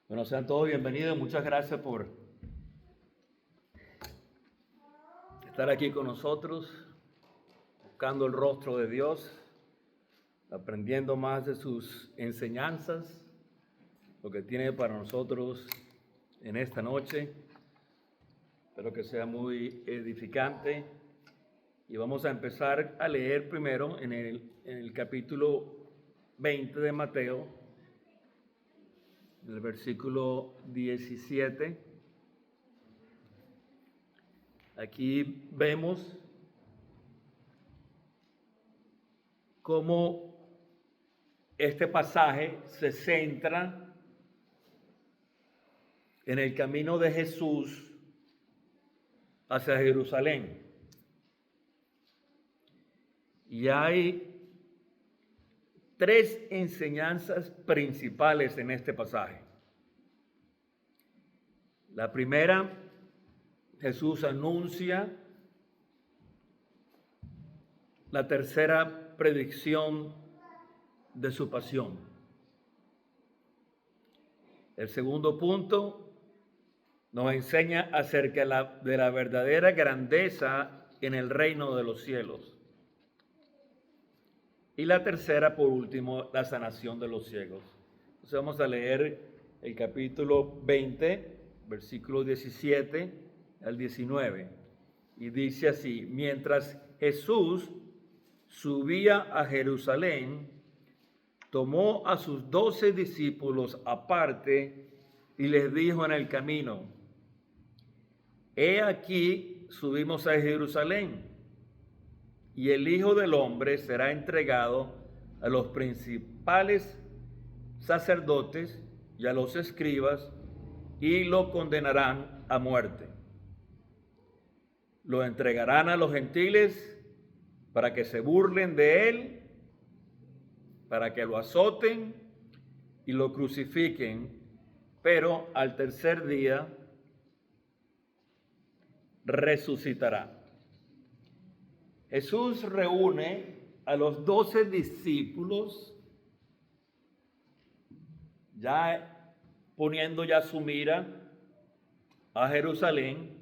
Bueno, sean todos bienvenidos. Muchas gracias por estar aquí con nosotros, buscando el rostro de Dios, aprendiendo más de sus enseñanzas, lo que tiene para nosotros en esta noche. Espero que sea muy edificante. Y vamos a empezar a leer primero en el capítulo 20 de Mateo, el versículo 17. Aquí vemos cómo este pasaje se centra en el camino de Jesús hacia Jerusalén. Y hay tres enseñanzas principales en este pasaje. La primera, Jesús anuncia la tercera predicción de su pasión. El segundo punto nos enseña acerca de la verdadera grandeza en el reino de los cielos. Y la tercera, por último, la sanación de los ciegos. Entonces vamos a leer el capítulo 20, versículos 17 al 19. Y dice así: mientras Jesús subía a Jerusalén, tomó a sus 12 discípulos aparte y les dijo en el camino: he aquí, subimos a Jerusalén, y el Hijo del Hombre será entregado a los principales sacerdotes y a los escribas, y lo condenarán a muerte. Lo entregarán a los gentiles para que se burlen de él, para que lo azoten y lo crucifiquen, pero al tercer día resucitará. Jesús reúne a los 12 discípulos, ya poniendo ya su mira a Jerusalén,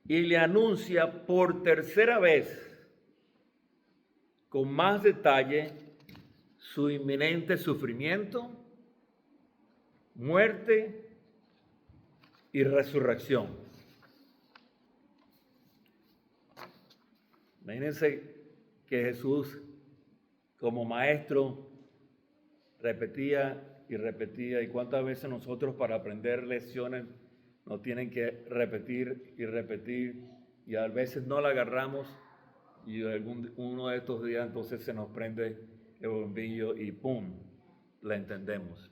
y le anuncia por tercera vez, con más detalle, su inminente sufrimiento, muerte y resurrección. Imagínense que Jesús, como maestro, repetía y repetía. Y cuántas veces nosotros, para aprender lecciones, nos tienen que repetir y repetir, y a veces no la agarramos, y uno de estos días entonces se nos prende el bombillo y ¡pum!, la entendemos.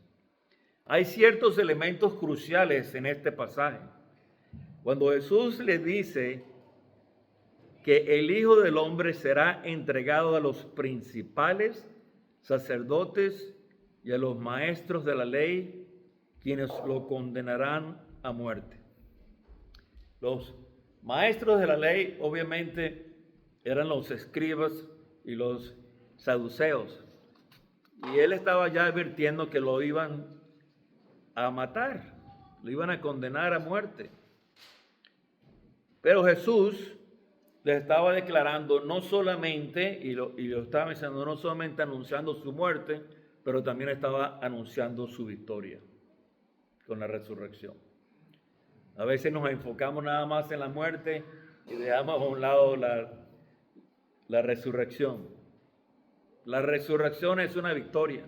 Hay ciertos elementos cruciales en este pasaje. Cuando Jesús le dice que el Hijo del Hombre será entregado a los principales sacerdotes y a los maestros de la ley, quienes lo condenarán a muerte. Los maestros de la ley obviamente eran los escribas y los saduceos, y él estaba ya advirtiendo que lo iban a matar, lo iban a condenar a muerte. Pero Jesús les estaba declarando no solamente, y lo estaba mencionando, no solamente anunciando su muerte, pero también estaba anunciando su victoria con la resurrección. A veces nos enfocamos nada más en la muerte y dejamos a un lado la resurrección. La resurrección es una victoria.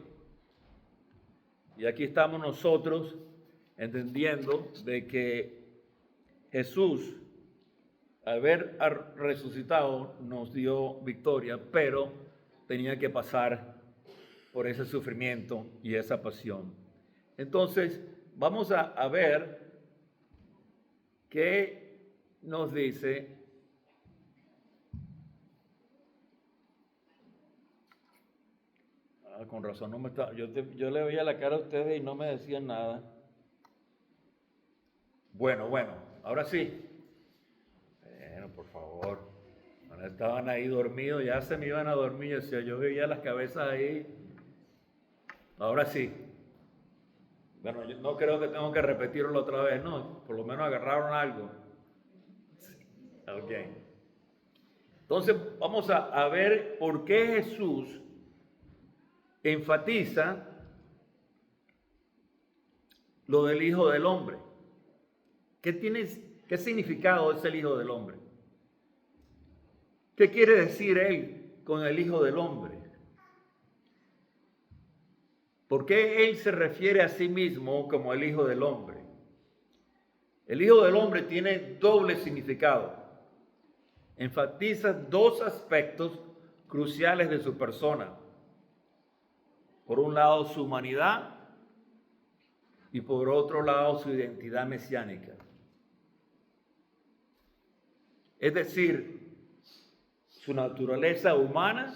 Y aquí estamos nosotros entendiendo de que Jesús, al haber resucitado, nos dio victoria, pero tenía que pasar por ese sufrimiento y esa pasión. Entonces, vamos a ver qué nos dice con razón no me está, yo le veía la cara a ustedes y no me decían nada. Bueno, ahora sí. Bueno, por favor. Bueno, estaban ahí dormidos, ya se me iban a dormir, o sea, yo veía las cabezas ahí. Ahora sí. Bueno, yo no creo que tengo que repetirlo otra vez, no, por lo menos agarraron algo. Ok. Entonces vamos a ver por qué Jesús enfatiza lo del Hijo del Hombre. ¿Qué significado es el Hijo del Hombre? ¿Qué quiere decir él con el Hijo del Hombre? ¿Por qué él se refiere a sí mismo como el Hijo del Hombre? El Hijo del Hombre tiene doble significado. Enfatiza dos aspectos cruciales de su persona. Por un lado, su humanidad y por otro lado, su identidad mesiánica. Es decir, su naturaleza humana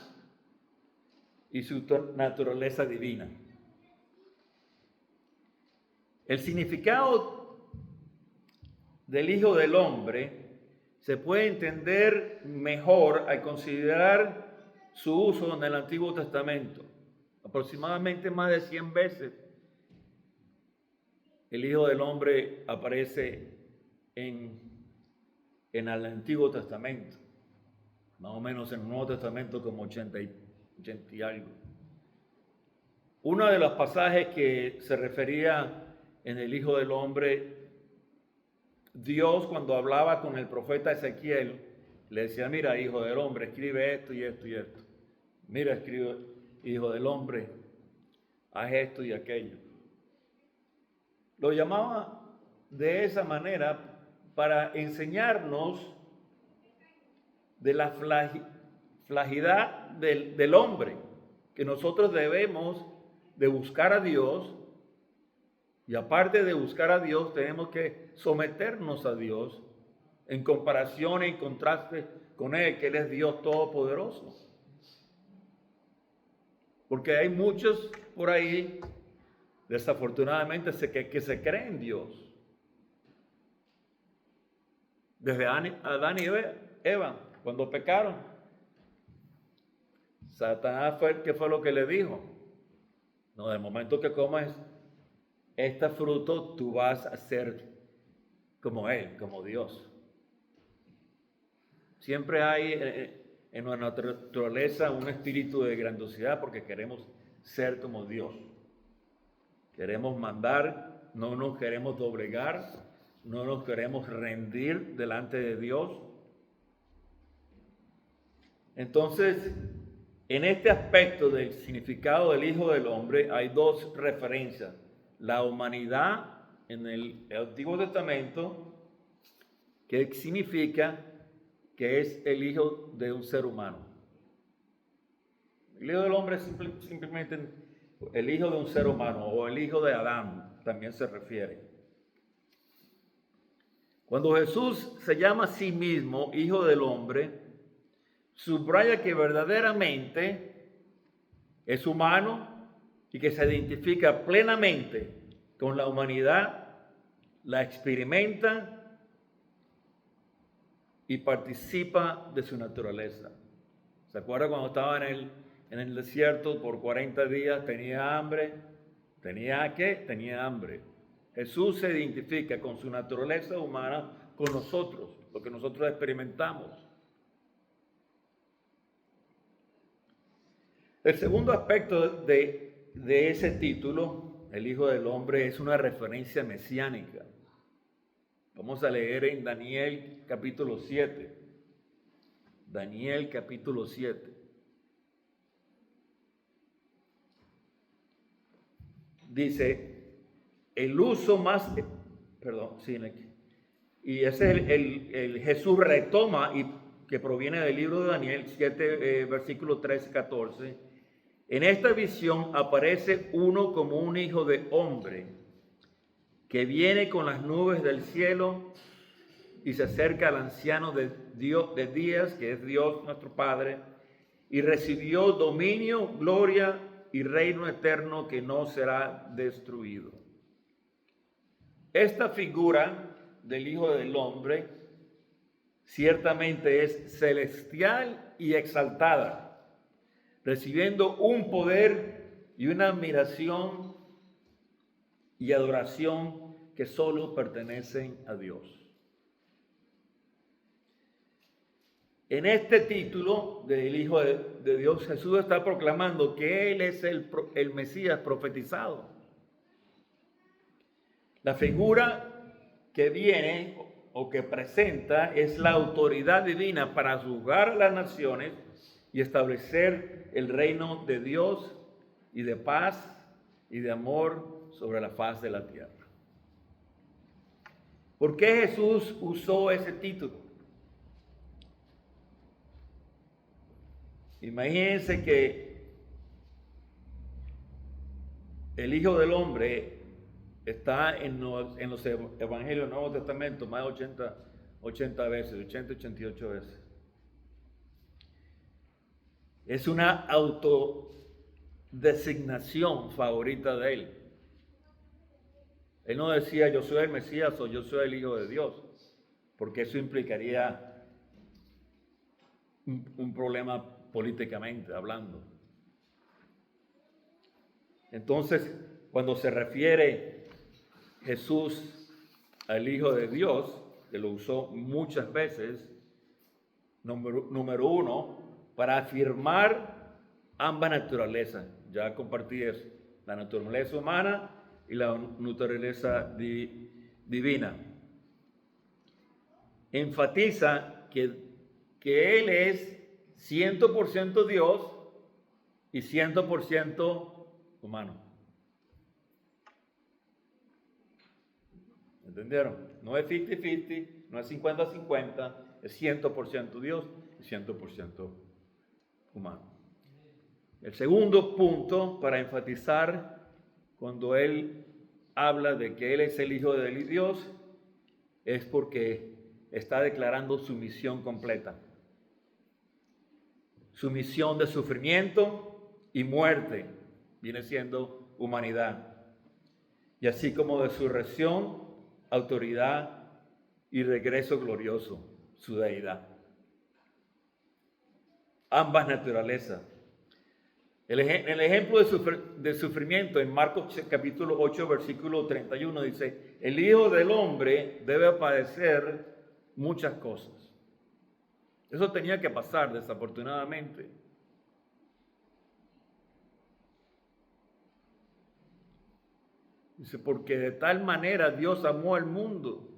y su naturaleza divina. El significado del Hijo del Hombre se puede entender mejor al considerar su uso en el Antiguo Testamento. Aproximadamente más de 100 veces el Hijo del Hombre aparece en el Antiguo Testamento, más o menos en el Nuevo Testamento como 80 y algo. Uno de los pasajes que se refería en el Hijo del Hombre, Dios cuando hablaba con el profeta Ezequiel, le decía, mira, Hijo del Hombre, escribe esto y esto y esto. Mira, escribe, Hijo del Hombre, haz esto y aquello. Lo llamaba de esa manera para enseñarnos de la fragilidad del hombre, que nosotros debemos de buscar a Dios, y aparte de buscar a Dios, tenemos que someternos a Dios en comparación y en contraste con Él, que Él es Dios Todopoderoso. Porque hay muchos por ahí, desafortunadamente, que se creen Dios. Desde Adán y Eva, cuando pecaron, Satanás ¿qué fue lo que le dijo? No, del momento que comes este fruto, tú vas a ser como Él, como Dios. Siempre hay en nuestra naturaleza un espíritu de grandiosidad porque queremos ser como Dios. Queremos mandar, no nos queremos doblegar, no nos queremos rendir delante de Dios. Entonces, en este aspecto del significado del Hijo del Hombre hay dos referencias. La humanidad en el Antiguo Testamento, que significa que es el hijo de un ser humano. El Hijo del Hombre es simplemente el hijo de un ser humano o el hijo de Adán, también se refiere. Cuando Jesús se llama a sí mismo Hijo del Hombre, subraya que verdaderamente es humano y que se identifica plenamente con la humanidad, la experimenta y participa de su naturaleza. ¿Se acuerda cuando estaba en el desierto por 40 días? Tenía hambre. ¿Tenía qué? Tenía hambre. Jesús se identifica con su naturaleza humana, con nosotros, lo que nosotros experimentamos. El segundo aspecto de ese título, el Hijo del Hombre, es una referencia mesiánica. Vamos a leer en Daniel capítulo 7. Daniel capítulo 7. Dice, el uso más, y ese es el Jesús retoma, y que proviene del libro de Daniel 7, versículo 13 y 14. En esta visión aparece uno como un hijo de hombre, que viene con las nubes del cielo y se acerca al anciano de días, que es Dios nuestro Padre, y recibió dominio, gloria y reino eterno que no será destruido. Esta figura del Hijo del Hombre ciertamente es celestial y exaltada, recibiendo un poder y una admiración y adoración que solo pertenecen a Dios. En este título del Hijo de Dios, Jesús está proclamando que Él es el Mesías profetizado. La figura que viene o que presenta es la autoridad divina para juzgar a las naciones y establecer el reino de Dios y de paz y de amor sobre la faz de la tierra. ¿Por qué Jesús usó ese título? Imagínense que el Hijo del Hombre está en los Evangelios del Nuevo Testamento más de 80 veces, 88 veces. Es una autodesignación favorita de Él. Él no decía yo soy el Mesías o yo soy el Hijo de Dios, porque eso implicaría un problema políticamente hablando. Entonces, cuando se refiere Jesús al Hijo de Dios, que lo usó muchas veces, número uno, para afirmar ambas naturalezas. Ya compartí eso, la naturaleza humana y la naturaleza divina. Enfatiza que Él es 100% Dios y 100% humano. ¿Entendieron? No es 50-50, no es 50-50, es 100% Dios y 100% humano. El segundo punto para enfatizar cuando Él habla de que Él es el Hijo de Dios es porque está declarando su misión completa. Su misión de sufrimiento y muerte viene siendo humanidad. Y así como de su resurrección, autoridad y regreso glorioso, su deidad. Ambas naturalezas. El ejemplo de sufrimiento en Marcos capítulo 8, versículo 31 dice, el Hijo del Hombre debe padecer muchas cosas. Eso tenía que pasar, desafortunadamente. Dice, porque de tal manera Dios amó al mundo.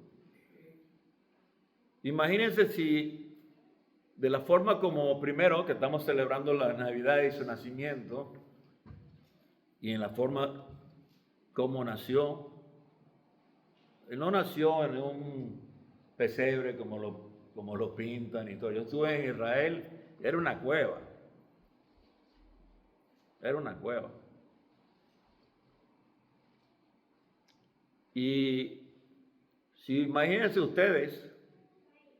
Imagínense si de la forma como primero que estamos celebrando la Navidad y su nacimiento, y en la forma como nació, Él no nació en un pesebre como lo pintan y todo. Yo estuve en Israel, era una cueva. Era una cueva. Y si imagínense ustedes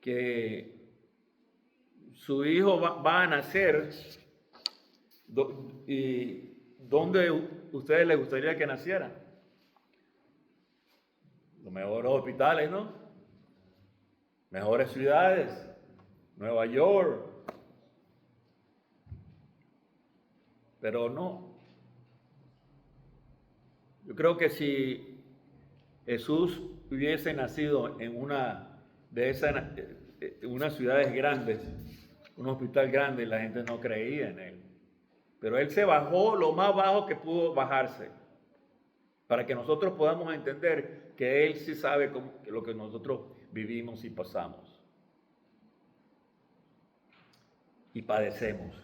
que su hijo va a nacer, ¿y dónde ustedes les gustaría que naciera? Los mejores hospitales, ¿no? Mejores ciudades, Nueva York. Pero no. Yo creo que si Jesús hubiese nacido en una de unas ciudades grandes, un hospital grande, la gente no creía en Él. Pero Él se bajó lo más bajo que pudo bajarse, para que nosotros podamos entender que Él sí sabe lo que nosotros vivimos y pasamos. Y padecemos.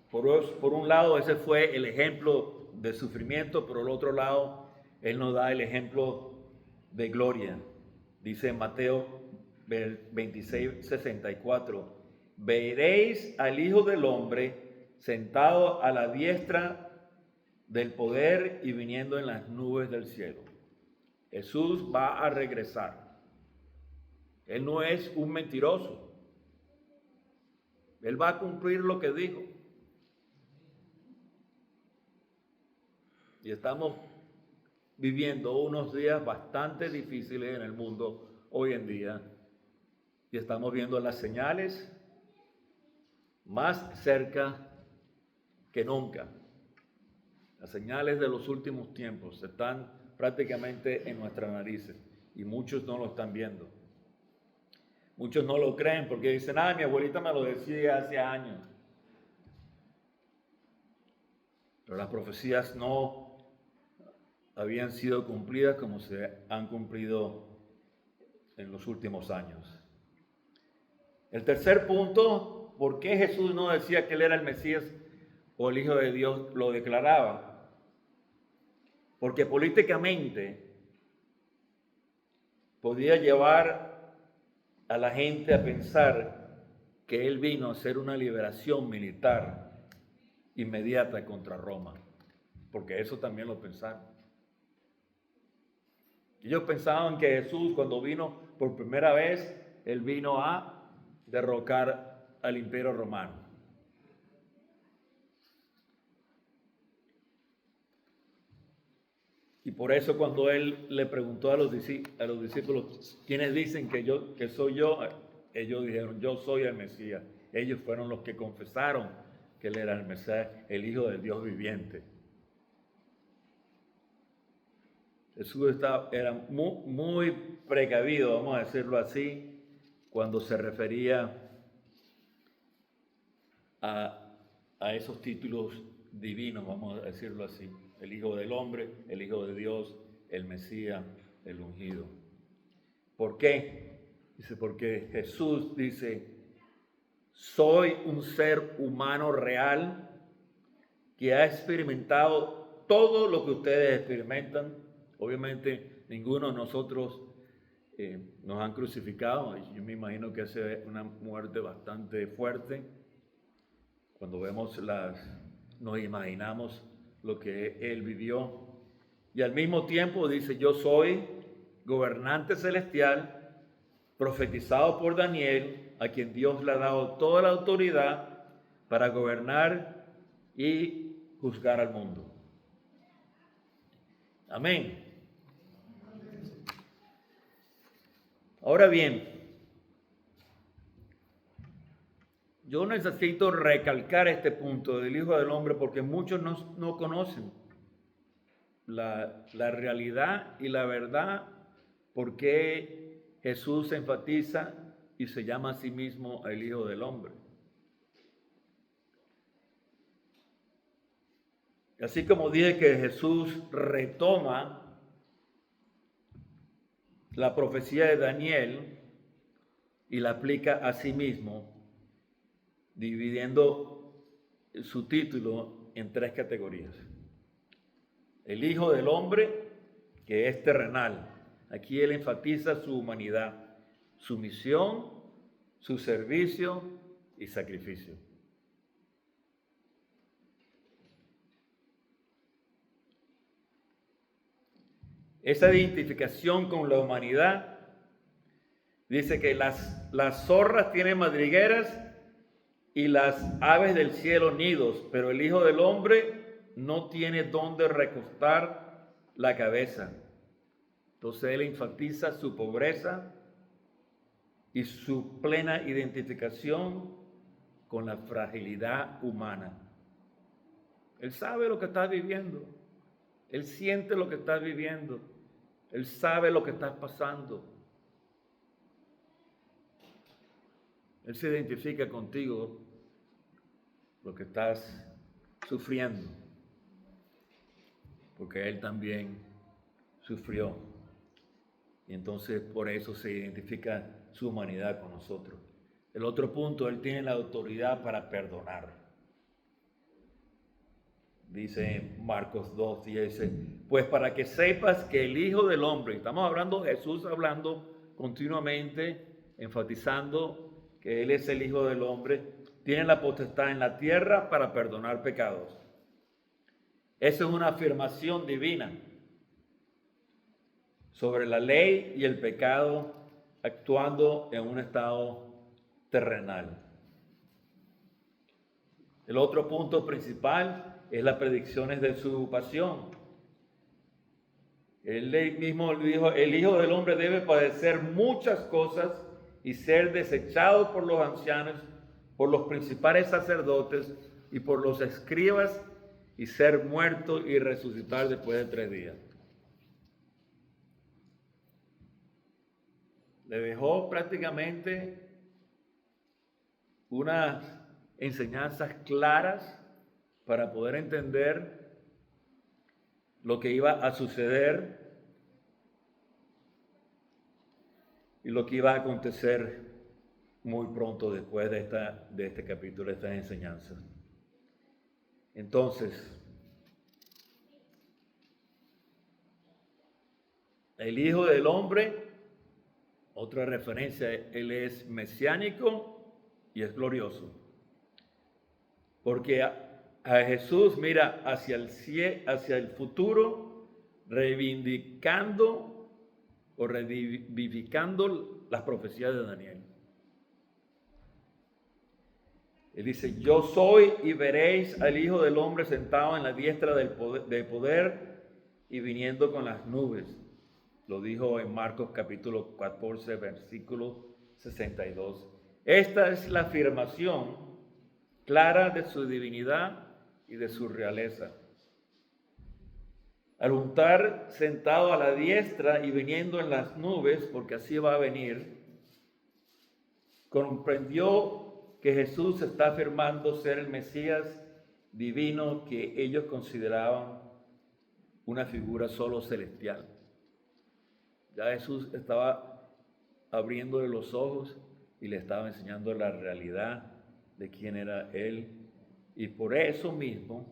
Por un lado, ese fue el ejemplo de sufrimiento, por el otro lado, Él nos da el ejemplo de gloria. Dice en Mateo 26:64, veréis al Hijo del Hombre sentado a la diestra del poder y viniendo en las nubes del cielo. Jesús va a regresar. Él no es un mentiroso. Él va a cumplir lo que dijo. Y estamos viviendo unos días bastante difíciles en el mundo hoy en día. Y estamos viendo las señales más cerca que nunca. Las señales de los últimos tiempos están prácticamente en nuestras narices y muchos no lo están viendo. Muchos no lo creen porque dicen, mi abuelita me lo decía hace años. Pero las profecías no habían sido cumplidas como se han cumplido en los últimos años. El tercer punto, ¿por qué Jesús no decía que él era el Mesías o el Hijo de Dios? Lo declaraba. Porque políticamente podía llevar a la gente a pensar que él vino a hacer una liberación militar inmediata contra Roma, porque eso también lo pensaron. Ellos pensaban que Jesús, cuando vino por primera vez, él vino a derrocar al imperio romano. Y por eso cuando él le preguntó a los discípulos, ¿quiénes dicen que soy yo? Ellos dijeron, yo soy el Mesías. Ellos fueron los que confesaron que él era el Mesías, el Hijo del Dios viviente. Jesús era muy precavido, vamos a decirlo así, cuando se refería a esos títulos divinos, vamos a decirlo así. El Hijo del Hombre, el Hijo de Dios, el Mesías, el ungido. ¿Por qué? Dice, porque Jesús dice, soy un ser humano real que ha experimentado todo lo que ustedes experimentan. Obviamente ninguno de nosotros nos han crucificado. Yo me imagino que esa es una muerte bastante fuerte. Cuando vemos nos imaginamos lo que él vivió. Y al mismo tiempo dice, yo soy gobernante celestial, profetizado por Daniel, a quien Dios le ha dado toda la autoridad para gobernar y juzgar al mundo. Amén. Ahora bien, yo necesito recalcar este punto del Hijo del Hombre porque muchos no conocen la realidad y la verdad por qué Jesús enfatiza y se llama a sí mismo el Hijo del Hombre. Así como dije que Jesús retoma la profecía de Daniel y la aplica a sí mismo, dividiendo su título en tres categorías. El Hijo del Hombre, que es terrenal. Aquí él enfatiza su humanidad, su misión, su servicio y sacrificio. Esa identificación con la humanidad dice que las zorras tienen madrigueras y las aves del cielo nidos, pero el Hijo del Hombre no tiene dónde recostar la cabeza. Entonces él enfatiza su pobreza y su plena identificación con la fragilidad humana. Él sabe lo que estás viviendo. Él siente lo que estás viviendo. Él sabe lo que estás pasando. Él se identifica contigo lo que estás sufriendo, porque él también sufrió. Y entonces por eso se identifica su humanidad con nosotros. El otro punto, él tiene la autoridad para perdonar. Dice Marcos 2, dice, pues para que sepas que el Hijo del Hombre, estamos hablando, Jesús hablando continuamente, enfatizando que Él es el Hijo del Hombre, tiene la potestad en la tierra para perdonar pecados. Esa es una afirmación divina sobre la ley y el pecado actuando en un estado terrenal. El otro punto principal es las predicciones de su pasión. Él mismo dijo, el Hijo del Hombre debe padecer muchas cosas y ser desechado por los ancianos, por los principales sacerdotes y por los escribas, y ser muerto y resucitar después de 3 días. Le dejó prácticamente unas enseñanzas claras para poder entender lo que iba a suceder y lo que iba a acontecer muy pronto después de este capítulo, de estas enseñanzas. Entonces, el Hijo del Hombre, otra referencia, él es mesiánico y es glorioso. Porque a Jesús mira hacia el futuro, reivindicando o revivificando las profecías de Daniel. Él dice, yo soy y veréis al Hijo del Hombre sentado en la diestra del poder y viniendo con las nubes. Lo dijo en Marcos capítulo 14, versículo 62. Esta es la afirmación clara de su divinidad y de su realeza. Al estar sentado a la diestra y viniendo en las nubes, porque así va a venir, comprendió que Jesús está afirmando ser el Mesías divino que ellos consideraban una figura solo celestial. Ya Jesús estaba abriéndole los ojos y le estaba enseñando la realidad de quién era Él. Y por eso mismo,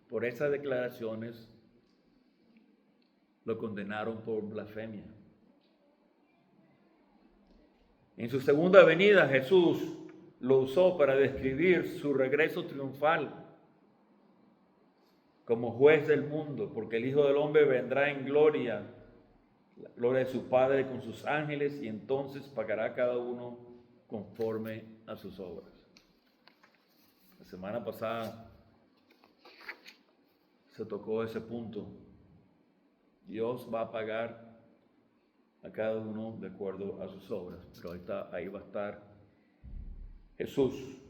por esas declaraciones, lo condenaron por blasfemia. En su segunda venida, Jesús lo usó para describir su regreso triunfal como juez del mundo, porque el Hijo del Hombre vendrá en gloria, la gloria de su Padre con sus ángeles, y entonces pagará a cada uno conforme a sus obras. La semana pasada se tocó ese punto. Dios va a pagar a cada uno de acuerdo a sus obras, pero ahí va a estar Jesús.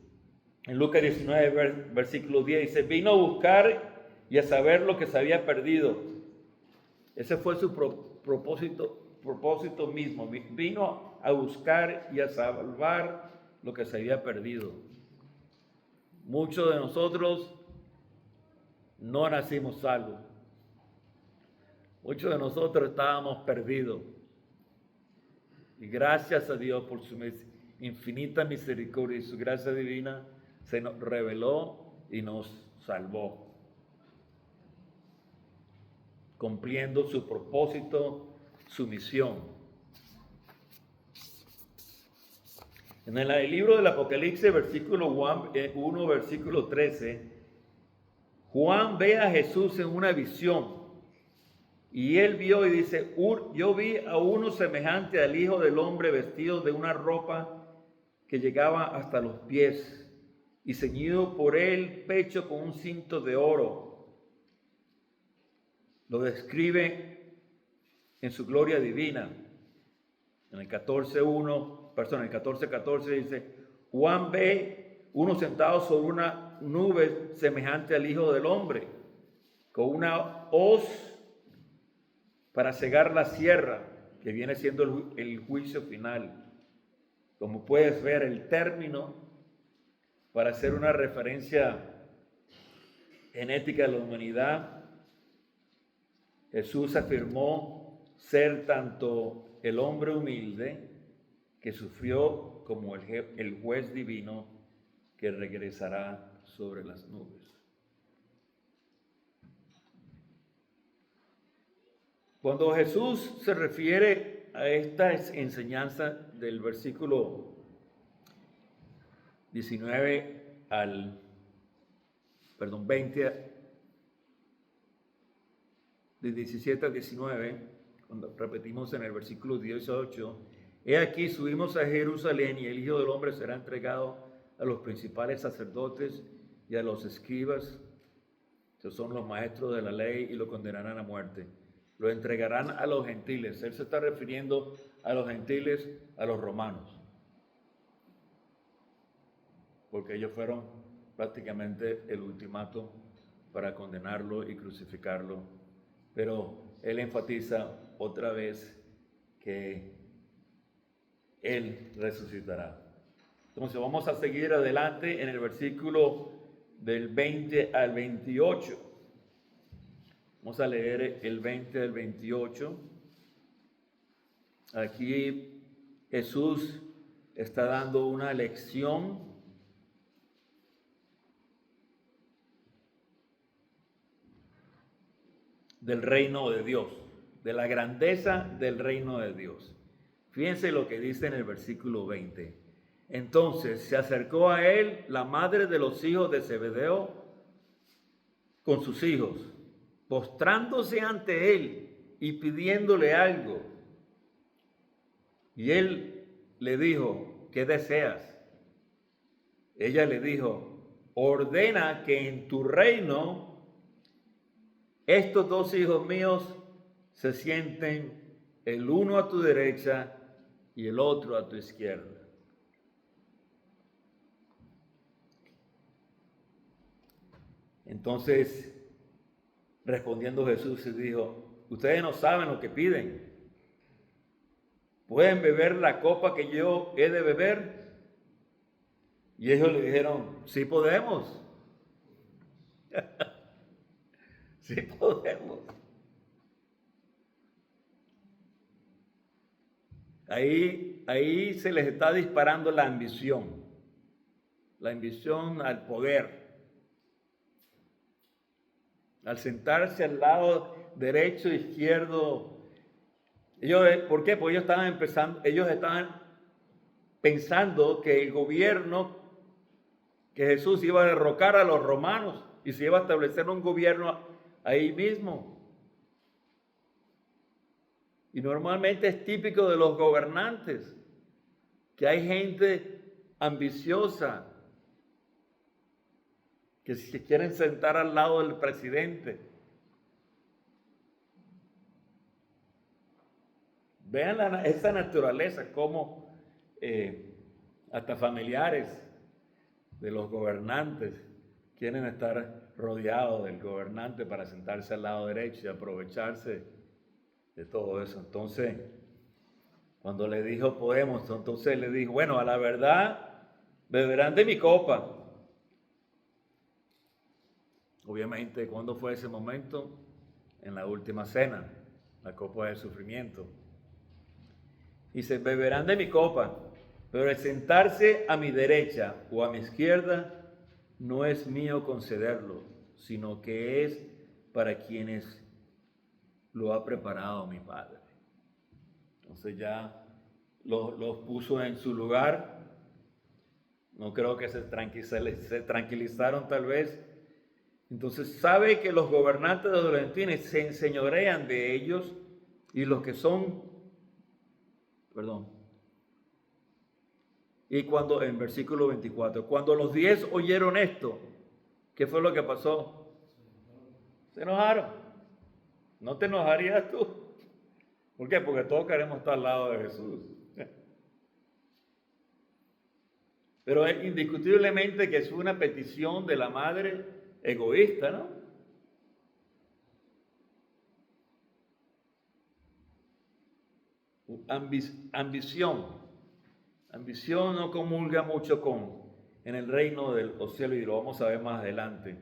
En Lucas 19, versículo 10 dice, vino a buscar y a saber lo que se había perdido. Ese fue su propósito mismo. Vino a buscar y a salvar lo que se había perdido. Muchos de nosotros no nacimos salvos. Muchos de nosotros estábamos perdidos. Y gracias a Dios por su infinita misericordia y su gracia divina, se nos reveló y nos salvó, cumpliendo su propósito, su misión. En el libro del Apocalipsis, versículo 1, versículo 13, Juan ve a Jesús en una visión. Y él vio y dice, yo vi a uno semejante al Hijo del Hombre vestido de una ropa que llegaba hasta los pies y ceñido por el pecho con un cinto de oro. Lo describe en su gloria divina. En el 14:14 dice, Juan ve uno sentado sobre una nube semejante al Hijo del Hombre, con una hoz para cegar la sierra, que viene siendo el juicio final. Como puedes ver, el término, para hacer una referencia genética de la humanidad, Jesús afirmó ser tanto el hombre humilde que sufrió como el juez divino que regresará sobre las nubes. Cuando Jesús se refiere a esta enseñanza del versículo 20 de 17 a 19, cuando repetimos en el versículo 18, he aquí subimos a Jerusalén y el Hijo del Hombre será entregado a los principales sacerdotes y a los escribas, que son los maestros de la ley, y lo condenarán a muerte. Lo entregarán a los gentiles. Él se está refiriendo a los gentiles, a los romanos, porque ellos fueron prácticamente el ultimato para condenarlo y crucificarlo. Pero él enfatiza otra vez que él resucitará. Entonces vamos a seguir adelante en el versículo del 20 al 28. Vamos a leer el 20 al 28. Aquí Jesús está dando una lección del reino de Dios, de la grandeza del reino de Dios. Fíjense lo que dice en el versículo 20. Entonces se acercó a él la madre de los hijos de Zebedeo con sus hijos, postrándose ante él y pidiéndole algo. Y él le dijo, ¿qué deseas? Ella le dijo, ordena que en tu reino estos dos hijos míos se sienten el uno a tu derecha y el otro a tu izquierda. Entonces, respondiendo Jesús, se dijo, ustedes no saben lo que piden. ¿Pueden beber la copa que yo he de beber? Y ellos le dijeron, sí podemos. Sí podemos. Ahí se les está disparando la ambición al poder. Al sentarse al lado derecho e izquierdo. ¿Por qué? Porque ellos estaban pensando que el gobierno, que Jesús iba a derrocar a los romanos y se iba a establecer un gobierno ahí mismo. Y normalmente es típico de los gobernantes que hay gente ambiciosa que se quieren sentar al lado del presidente. Vean esa naturaleza, como hasta familiares de los gobernantes quieren estar rodeados del gobernante para sentarse al lado derecho y aprovecharse de todo eso. Entonces, cuando le dijo podemos, entonces le dijo, bueno, a la verdad, beberán de mi copa. Obviamente, ¿cuándo fue ese momento? En la última cena, la copa del sufrimiento. Y se beberán de mi copa, pero el sentarse a mi derecha o a mi izquierda no es mío concederlo, sino que es para quienes lo ha preparado mi Padre. Entonces ya los puso en su lugar. No creo que se tranquilizaron tal vez. Entonces sabe que los gobernantes de los gentiles se enseñorean de ellos y los que son, y cuando, en versículo 24, cuando los 10 oyeron esto, ¿qué fue lo que pasó? Se enojaron. ¿No te enojarías tú? ¿Por qué? Porque todos queremos estar al lado de Jesús. Pero es indiscutiblemente que es una petición de la madre egoísta, ¿no? Ambición no comulga mucho en el reino de los cielos, y lo vamos a ver más adelante.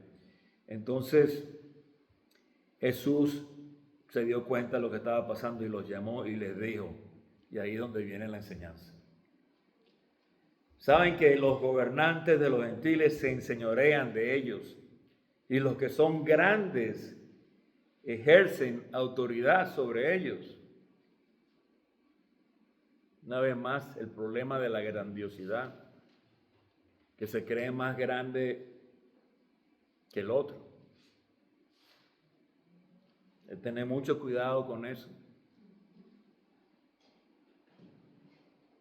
Entonces Jesús se dio cuenta de lo que estaba pasando y los llamó y les dijo, y ahí es donde viene la enseñanza. Saben que los gobernantes de los gentiles se enseñorean de ellos y los que son grandes ejercen autoridad sobre ellos. Una vez más, el problema de la grandiosidad, que se cree más grande que el otro. Hay que tener mucho cuidado con eso.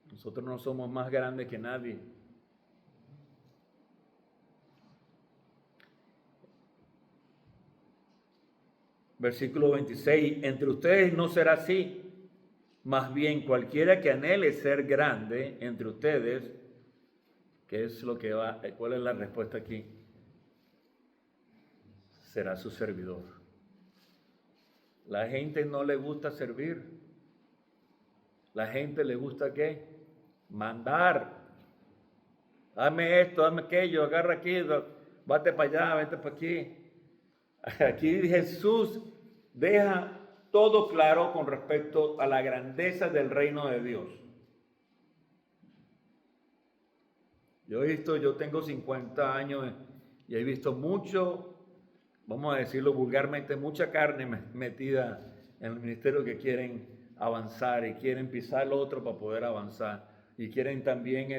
Nosotros no somos más grandes que nadie. Versículo 26, entre ustedes no será así. Más bien, cualquiera que anhele ser grande entre ustedes, ¿qué es lo que va? ¿Cuál es la respuesta aquí? será su servidor. La gente no le gusta servir. La gente le gusta ¿qué? Mandar. Dame esto, dame aquello, agarra aquí, vete para allá, vete para aquí. Aquí Jesús deja todo claro con respecto a la grandeza del reino de Dios. Yo tengo 50 años y he visto mucho, vamos a decirlo vulgarmente, mucha carne metida en el ministerio que quieren avanzar y quieren pisar lo otro para poder avanzar. Y quieren también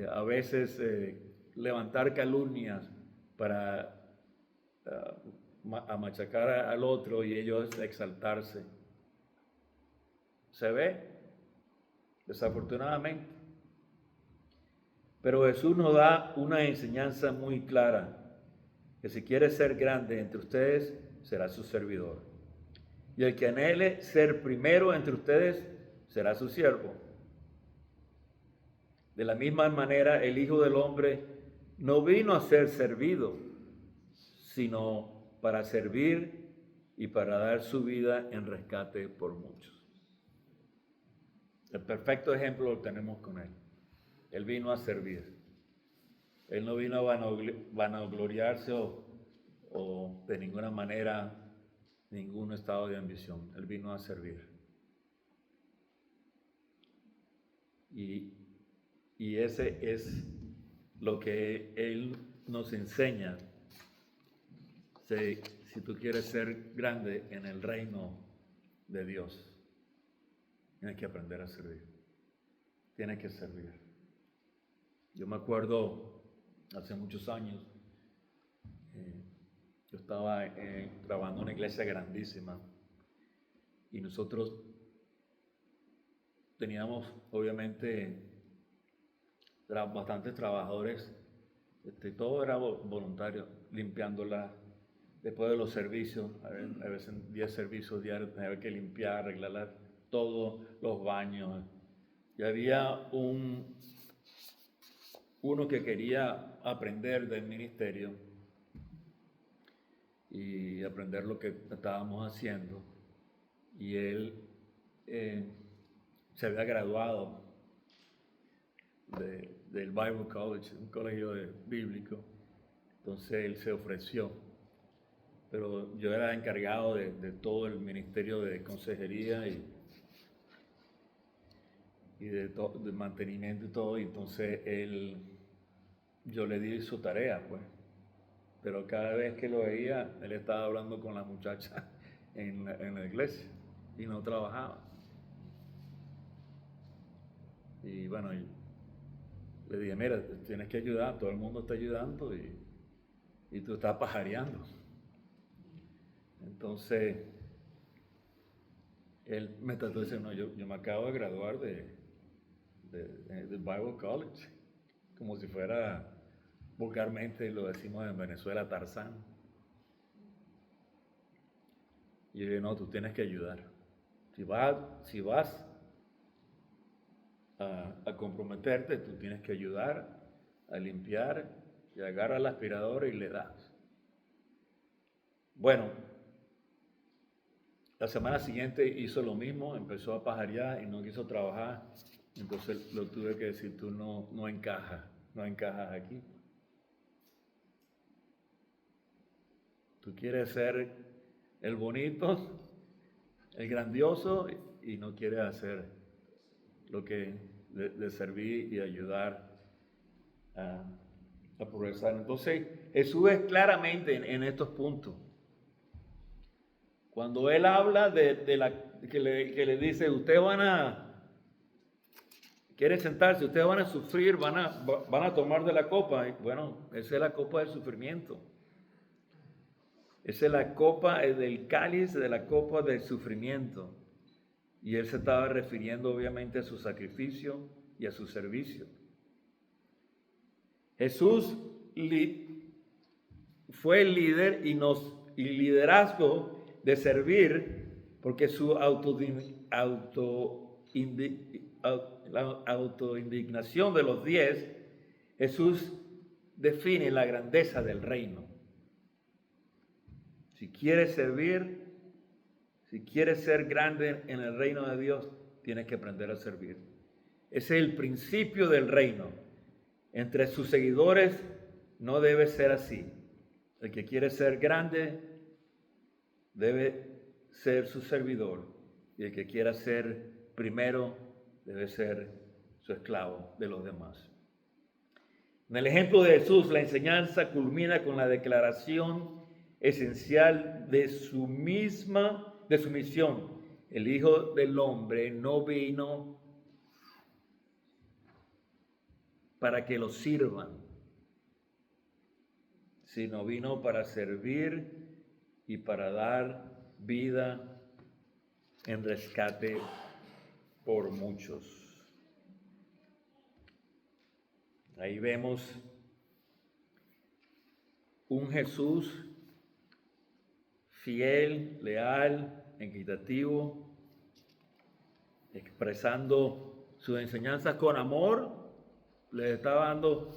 a veces levantar calumnias para machacar al otro y ellos exaltarse. ¿Se ve? Desafortunadamente. Pero Jesús nos da una enseñanza muy clara, que si quiere ser grande entre ustedes, será su servidor. Y el que anhele ser primero entre ustedes, será su siervo. De la misma manera, el Hijo del Hombre no vino a ser servido, sino para servir y para dar su vida en rescate por muchos. El perfecto ejemplo lo tenemos con Él. Él vino a servir. Él no vino a vanagloriarse o de ninguna manera ningún estado de ambición. Él vino a servir. Y ese es lo que Él nos enseña. Si tú quieres ser grande en el reino de Dios, tienes que aprender a servir. Tienes que servir. Yo me acuerdo hace muchos años, yo estaba trabajando en una iglesia grandísima y nosotros teníamos obviamente bastantes trabajadores, todo era voluntario, limpiándola. Después de los servicios, a veces 10 servicios diarios, tenía que limpiar, arreglar todos los baños. Y había uno que quería aprender del ministerio y aprender lo que estábamos haciendo. Y él se había graduado del Bible College, un colegio bíblico. Entonces él se ofreció. Pero yo era encargado de todo el ministerio de consejería y de mantenimiento y todo. Y entonces yo le di su tarea, pues. Pero cada vez que lo veía, él estaba hablando con la muchacha en la iglesia y no trabajaba. Y bueno, le dije, mira, tienes que ayudar, todo el mundo está ayudando y tú estás pajareando. Entonces, él me trató de decir, no, yo me acabo de graduar de Bible College, como si fuera, vulgarmente lo decimos en Venezuela, Tarzán. Y yo dije, no, tú tienes que ayudar. Si vas a comprometerte, tú tienes que ayudar a limpiar y agarra la aspiradora y le das. Bueno, la semana siguiente hizo lo mismo, empezó a pajarear y no quiso trabajar. Entonces lo tuve que decir, tú no encajas aquí. Tú quieres ser el bonito, el grandioso y no quieres hacer lo que de servir y ayudar a progresar. Entonces Jesús es claramente en estos puntos. Cuando Él habla que le dice, quieren sentarse, ustedes van a sufrir, van a tomar de la copa. Y bueno, esa es la copa del sufrimiento. Esa es la copa del cáliz de la copa del sufrimiento. Y Él se estaba refiriendo obviamente a su sacrificio y a su servicio. Jesús fue el líder y liderazgo de servir, porque su autoindignación de los 10, Jesús define la grandeza del reino. Si quieres servir, si quieres ser grande en el reino de Dios, tienes que aprender a servir. Ese es el principio del reino. Entre sus seguidores no debe ser así. El que quiere ser grande debe ser su servidor. Y el que quiera ser primero debe ser su esclavo de los demás. En el ejemplo de Jesús, la enseñanza culmina con la declaración esencial de su misión. El Hijo del Hombre no vino para que lo sirvan, sino vino para servir y para dar vida en rescate por muchos. Ahí vemos un Jesús fiel, leal, equitativo, expresando sus enseñanzas con amor. Les estaba dando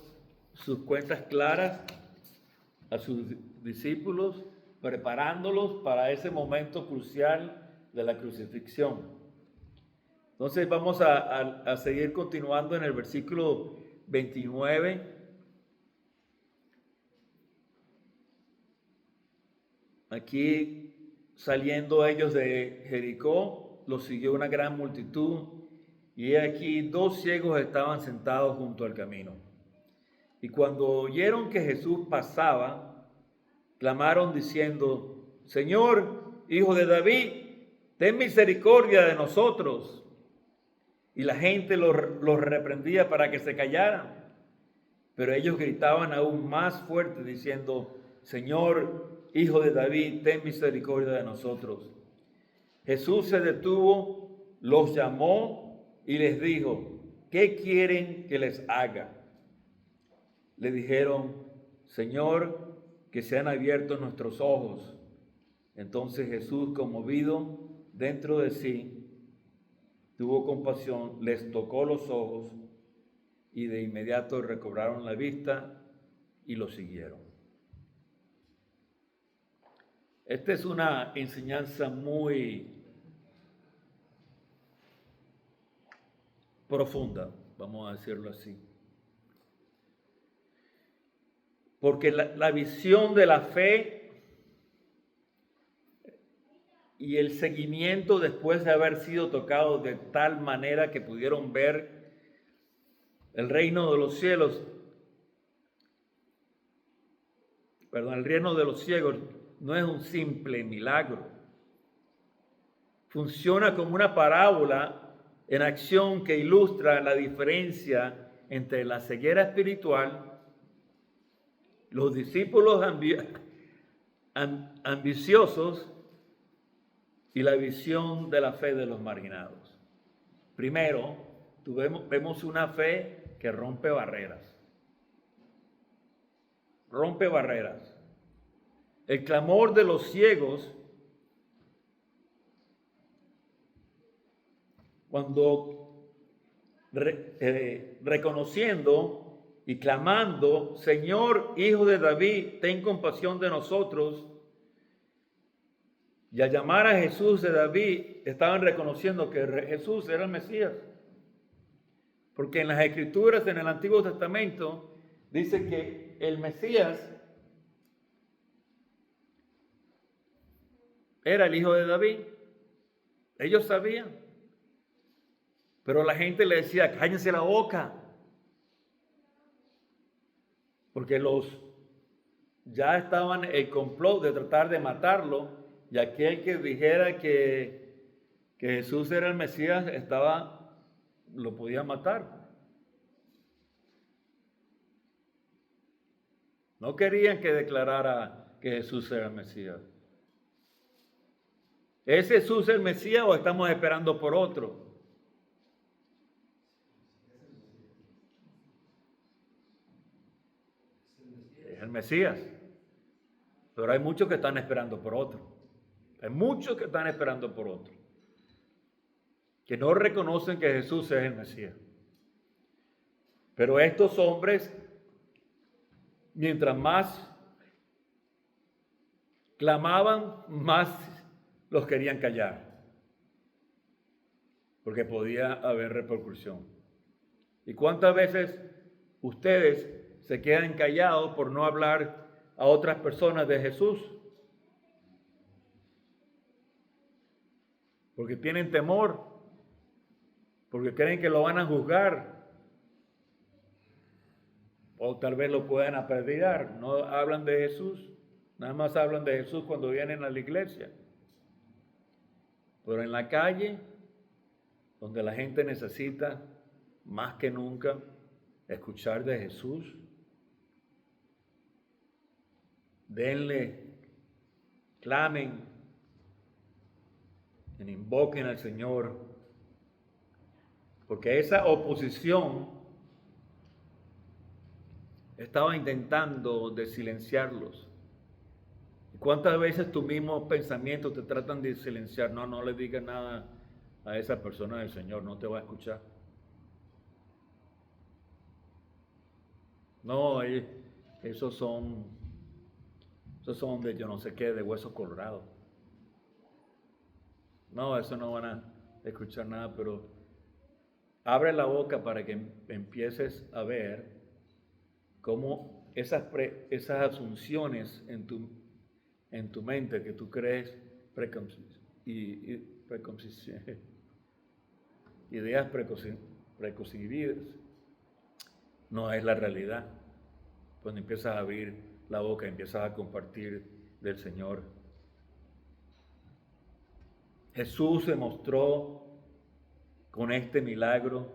sus cuentas claras a sus discípulos, preparándolos para ese momento crucial de la crucifixión. Entonces vamos a seguir continuando en el versículo 29. Aquí, saliendo ellos de Jericó, los siguió una gran multitud, y aquí 2 ciegos estaban sentados junto al camino. Y cuando oyeron que Jesús pasaba, clamaron diciendo: Señor, Hijo de David, ten misericordia de nosotros. Y la gente los reprendía para que se callaran. Pero ellos gritaban aún más fuerte diciendo: Señor, Hijo de David, ten misericordia de nosotros. Jesús se detuvo, los llamó y les dijo: ¿qué quieren que les haga? Le dijeron: Señor, que sean abiertos nuestros ojos. Entonces Jesús, conmovido dentro de sí, tuvo compasión, les tocó los ojos y de inmediato recobraron la vista y lo siguieron. Esta es una enseñanza muy profunda, vamos a decirlo así. Porque la visión de la fe y el seguimiento después de haber sido tocados de tal manera que pudieron ver el reino de los cielos, el reino de los ciegos no es un simple milagro. Funciona como una parábola en acción que ilustra la diferencia entre la ceguera espiritual, los discípulos ambiciosos y la visión de la fe de los marginados. Primero, vemos una fe que rompe barreras. Rompe barreras. El clamor de los ciegos, cuando reconociendo y clamando: Señor, Hijo de David, ten compasión de nosotros. Y al llamar a Jesús de David, estaban reconociendo que Jesús era el Mesías. Porque en las Escrituras, en el Antiguo Testamento, dice que el Mesías era el Hijo de David. Ellos sabían. Pero la gente le decía: cállense la boca. Porque ya estaban el complot de tratar de matarlo, y aquel que dijera que Jesús era el Mesías lo podía matar. No querían que declarara que Jesús era el Mesías. ¿Es Jesús el Mesías o estamos esperando por otro? Es el Mesías. Pero hay muchos que están esperando por otro. Hay muchos que están esperando por otro. Que no reconocen que Jesús es el Mesías. Pero estos hombres, mientras más clamaban, más los querían callar, porque podía haber repercusión. ¿Y cuántas veces ustedes se quedan callados por no hablar a otras personas de Jesús? Porque tienen temor, porque creen que lo van a juzgar, o tal vez lo puedan apedrear. No hablan de Jesús, nada más hablan de Jesús cuando vienen a la iglesia. Pero en la calle, donde la gente necesita más que nunca escuchar de Jesús, denle, clamen, e invoquen al Señor, porque esa oposición estaba intentando de silenciarlos. ¿Y cuántas veces tus mismos pensamientos te tratan de silenciar? No le digas nada a esa persona del Señor, no te va a escuchar. No, esos son de yo no sé qué, de huesos colorados. No, eso no van a escuchar nada, pero abre la boca para que empieces a ver cómo esas asunciones en tu mente que tú crees ideas preconcebidas, no es la realidad. Cuando empiezas a abrir la boca, empiezas a compartir del Señor. Jesús se mostró con este milagro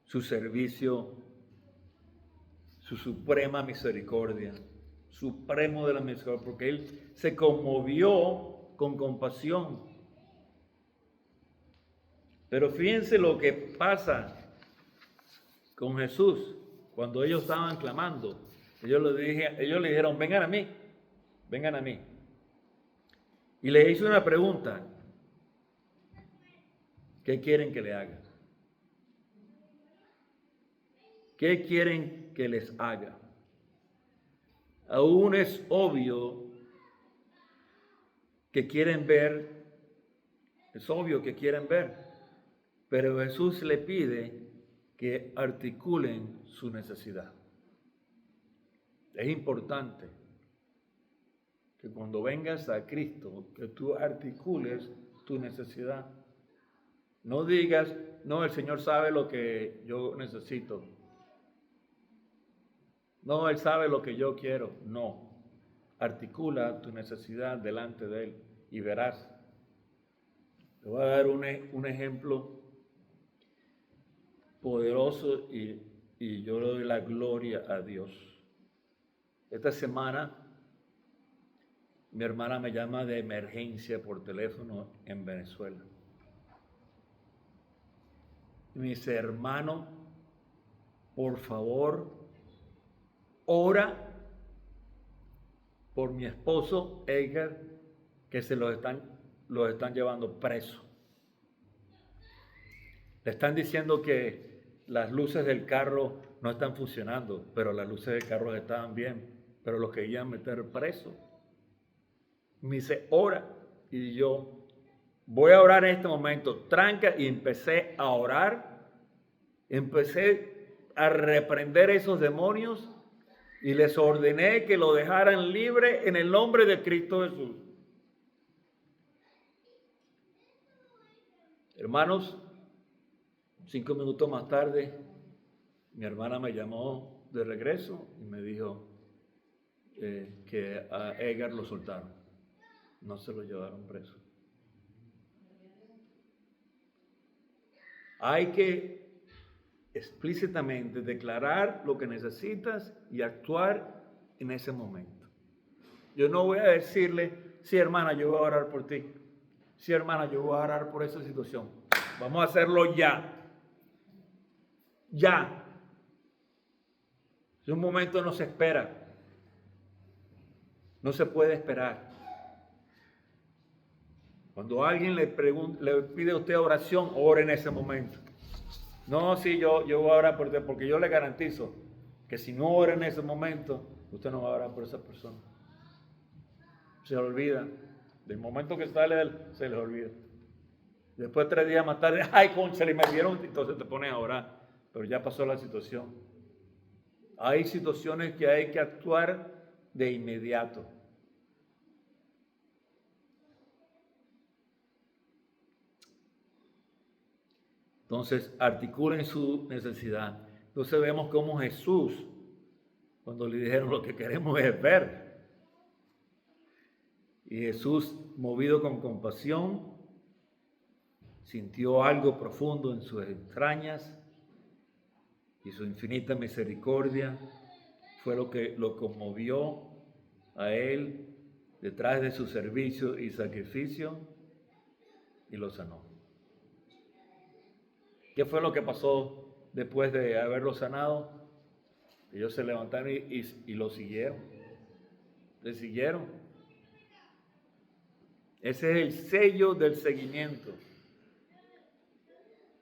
su servicio, su suprema misericordia, supremo de la misericordia, porque Él se conmovió con compasión. Pero fíjense lo que pasa con Jesús cuando ellos estaban clamando. Ellos le dijeron, vengan a mí. Y le hizo una pregunta, ¿qué quieren que le haga? ¿Qué quieren que les haga? Aún es obvio que quieren ver, pero Jesús le pide que articulen su necesidad. Es importante que cuando vengas a Cristo, que tú articules tu necesidad. No digas, no, el Señor sabe lo que yo necesito. No, Él sabe lo que yo quiero. No. Articula tu necesidad delante de Él y verás. Te voy a dar un ejemplo poderoso y yo le doy la gloria a Dios. Esta semana mi hermana me llama de emergencia por teléfono en Venezuela. Y me dice, hermano, por favor, ora por mi esposo Edgar, que se los están llevando preso. Le están diciendo que las luces del carro no están funcionando, pero las luces del carro estaban bien, pero los querían meter preso. Me dice, ora, y yo voy a orar en este momento, tranca, y empecé a orar, empecé a reprender esos demonios y les ordené que lo dejaran libre en el nombre de Cristo Jesús. Hermanos, 5 minutos más tarde, mi hermana me llamó de regreso y me dijo que a Edgar lo soltaron. No se lo llevaron preso. Hay que explícitamente declarar lo que necesitas y actuar en ese momento. Yo no voy a decirle, sí, hermana, yo voy a orar por ti. Sí, hermana, yo voy a orar por esa situación. Vamos a hacerlo ya. Ya. Un momento no se espera. No se puede esperar. Cuando alguien le pide a usted oración, ore en ese momento. No, sí, yo voy a orar por usted, porque yo le garantizo que si no ora en ese momento, usted no va a orar por esa persona. Se le olvida. Del momento que sale él, se les olvida. Después 3 días más tarde, ay, cónchale, me dieron, entonces te pones a orar. Pero ya pasó la situación. Hay situaciones que hay que actuar de inmediato. Entonces, articulen su necesidad. Entonces vemos cómo Jesús, cuando le dijeron lo que queremos es ver. Y Jesús, movido con compasión, sintió algo profundo en sus entrañas y su infinita misericordia fue lo que lo conmovió a él detrás de su servicio y sacrificio y lo sanó. ¿Qué fue lo que pasó después de haberlo sanado? Ellos se levantaron y lo siguieron. Le siguieron. Ese es el sello del seguimiento.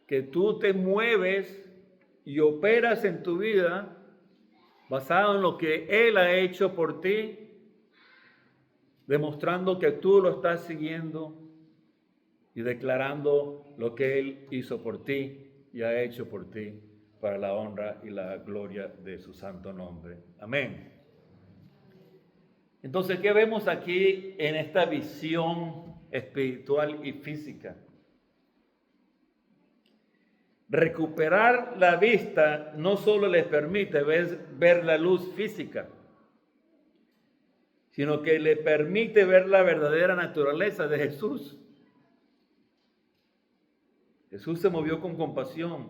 Que tú te mueves y operas en tu vida basado en lo que Él ha hecho por ti, demostrando que tú lo estás siguiendo y declarando lo que Él hizo por ti y ha hecho por ti para la honra y la gloria de su santo nombre. Amén. Entonces, ¿qué vemos aquí en esta visión espiritual y física? Recuperar la vista no solo les permite ver la luz física, sino que le permite ver la verdadera naturaleza de Jesús. Jesús se movió con compasión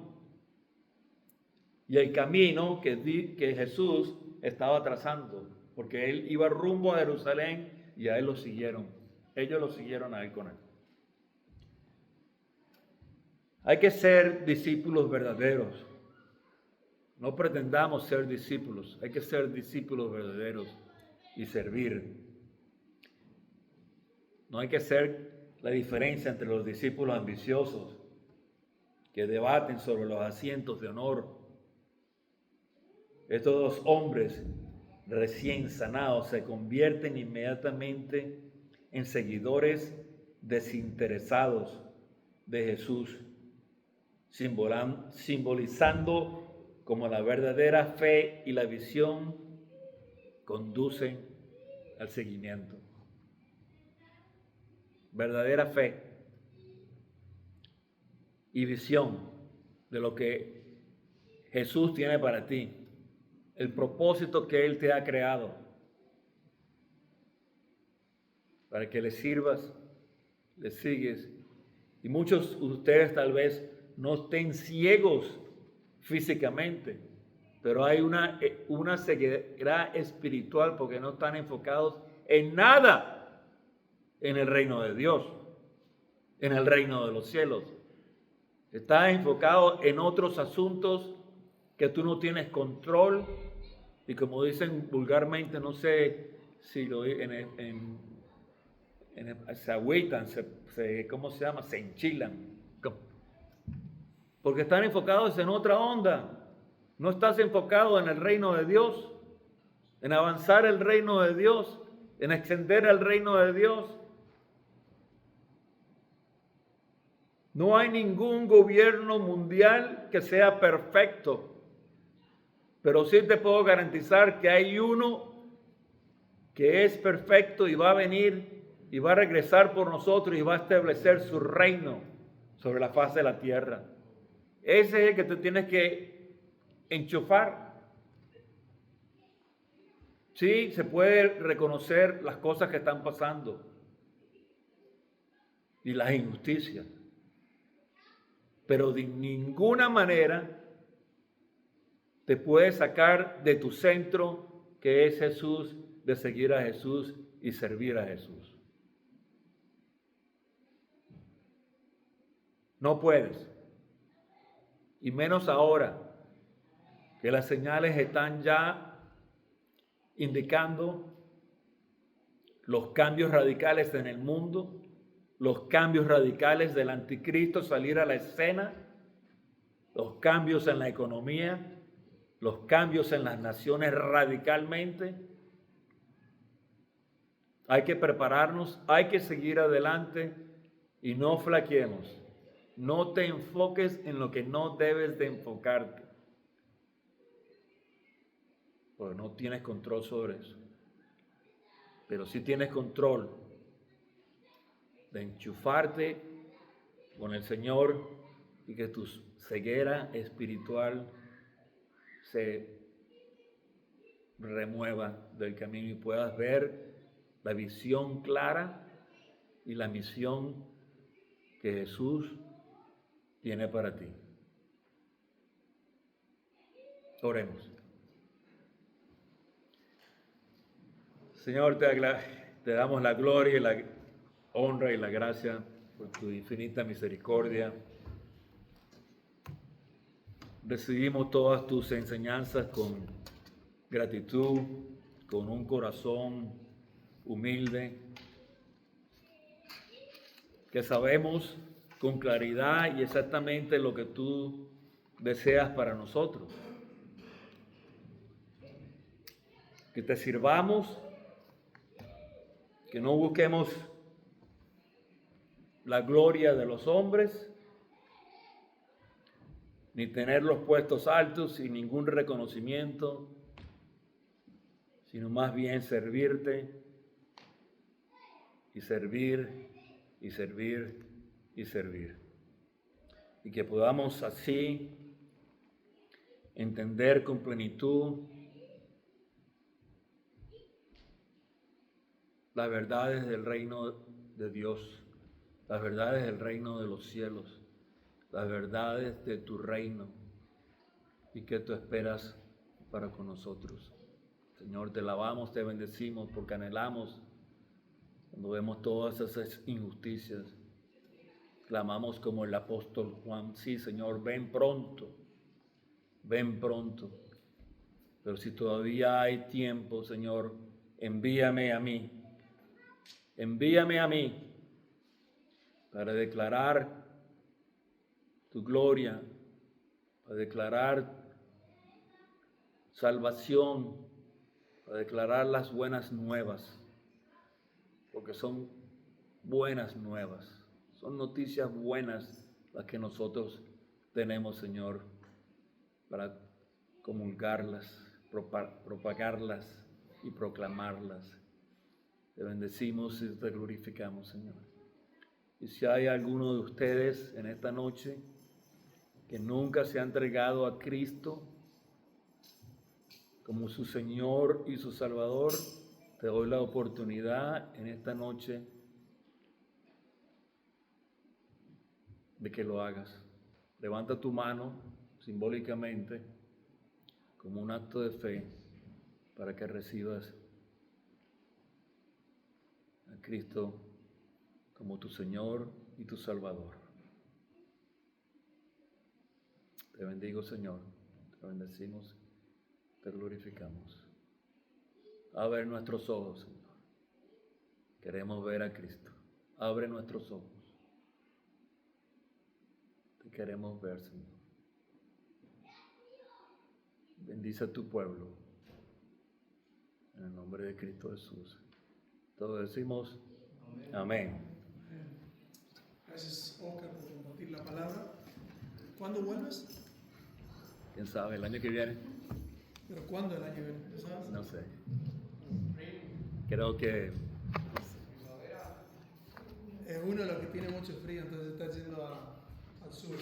y el camino que Jesús estaba trazando, porque él iba rumbo a Jerusalén y a él lo siguieron. Ellos lo siguieron a él con él. Hay que ser discípulos verdaderos. No pretendamos ser discípulos, hay que ser discípulos verdaderos y servir. No hay que ser la diferencia entre los discípulos ambiciosos que debaten sobre los asientos de honor. Estos dos hombres recién sanados se convierten inmediatamente en seguidores desinteresados de Jesús, simbolizando como la verdadera fe y la visión conducen al seguimiento. Verdadera fe y visión de lo que Jesús tiene para ti, el propósito que Él te ha creado, para que le sirvas, le sigues. Y muchos de ustedes tal vez no estén ciegos físicamente, pero hay una ceguera espiritual porque no están enfocados en nada en el reino de Dios, en el reino de los cielos. Estás enfocado en otros asuntos que tú no tienes control y como dicen vulgarmente, no sé si se agüitan, ¿cómo se llama? Se enchilan. Porque están enfocados en otra onda. No estás enfocado en el reino de Dios, en avanzar el reino de Dios, en extender el reino de Dios. No hay ningún gobierno mundial que sea perfecto, pero sí te puedo garantizar que hay uno que es perfecto y va a venir y va a regresar por nosotros y va a establecer su reino sobre la faz de la tierra. Ese es el que tú tienes que enchufar. Sí, se puede reconocer las cosas que están pasando y las injusticias, pero de ninguna manera te puedes sacar de tu centro, que es Jesús, de seguir a Jesús y servir a Jesús. No puedes. Y menos ahora que las señales están ya indicando los cambios radicales en el mundo, los cambios radicales del anticristo salir a la escena, los cambios en la economía, los cambios en las naciones radicalmente. Hay que prepararnos, hay que seguir adelante y no flaqueemos. No te enfoques en lo que no debes de enfocarte, porque no tienes control sobre eso. Pero sí tienes control de enchufarte con el Señor y que tu ceguera espiritual se remueva del camino y puedas ver la visión clara y la misión que Jesús tiene para ti. Oremos. Señor, te damos la gloria y la honra y la gracia por tu infinita misericordia. Recibimos todas tus enseñanzas con gratitud, con un corazón humilde, que sabemos con claridad y exactamente lo que tú deseas para nosotros. Que te sirvamos, que no busquemos la gloria de los hombres, ni tener los puestos altos sin ningún reconocimiento, sino más bien servirte y servir y servir y servir. Y que podamos así entender con plenitud las verdades del reino de Dios, las verdades del reino de los cielos, las verdades de tu reino y que tú esperas para con nosotros. Señor, te alabamos, te bendecimos porque anhelamos, cuando vemos todas esas injusticias, clamamos como el apóstol Juan, sí, Señor, ven pronto, ven pronto. Pero si todavía hay tiempo, Señor, envíame a mí para declarar tu gloria, para declarar salvación, para declarar las buenas nuevas, porque son buenas nuevas, son noticias buenas las que nosotros tenemos, Señor, para comulgarlas, propagarlas y proclamarlas. Te bendecimos y te glorificamos, Señor. Y si hay alguno de ustedes en esta noche que nunca se ha entregado a Cristo como su Señor y su Salvador, te doy la oportunidad en esta noche de que lo hagas. Levanta tu mano simbólicamente como un acto de fe para que recibas a Cristo como tu Señor y tu Salvador. Te bendigo, Señor, te bendecimos, te glorificamos. Abre nuestros ojos, Señor. Queremos ver a Cristo. Abre nuestros ojos. Te queremos ver, Señor. Bendice a tu pueblo. En el nombre de Cristo Jesús. Todos decimos amén. Gracias, Oscar, por compartir la palabra. ¿Cuándo vuelves? ¿Quién sabe? ¿El año que viene? ¿Pero cuándo el año que viene? ¿Sabes? No sé. Creo que Es uno de los que tiene mucho frío, entonces está yendo al sur.